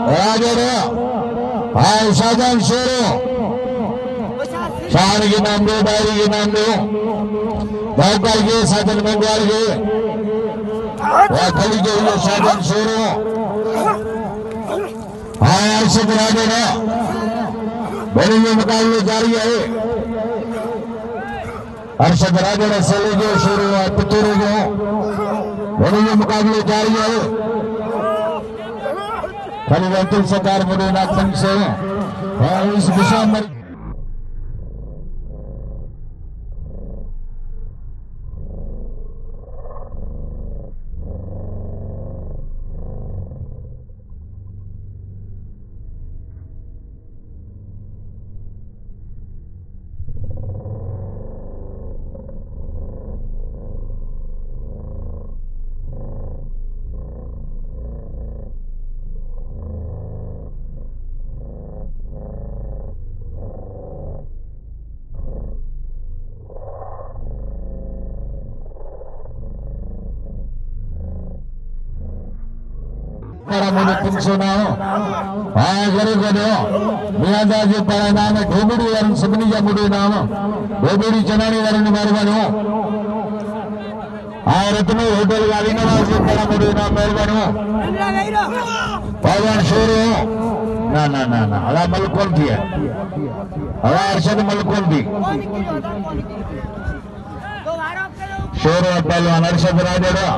राजोड़ा हाय शाहजहां शेरो शान के नाम दो डायरी के नाम दो भोपाल के साधन बंगाल के वाखली के लिए शाहजहां शेरो हाय अर्शद राजोड़ा बड़ी में मुकाबले जारी है अर्शद राजोड़ा सेले जो शेरो पुतूरे जो बड़ी में मुकाबले जारी है परिवर्तन सरकार मुझे नागपंच से और इस दिशा में para menunjukkan agar kita mengajar para nama dhomudi orang sebenarnya muda nama dhomudi cenani orang ni merbanu aratno hotel kali nama para muda nama merbanu pawan shuru na ala malkon dia ala arshad malkon di shuru pawan arshad raja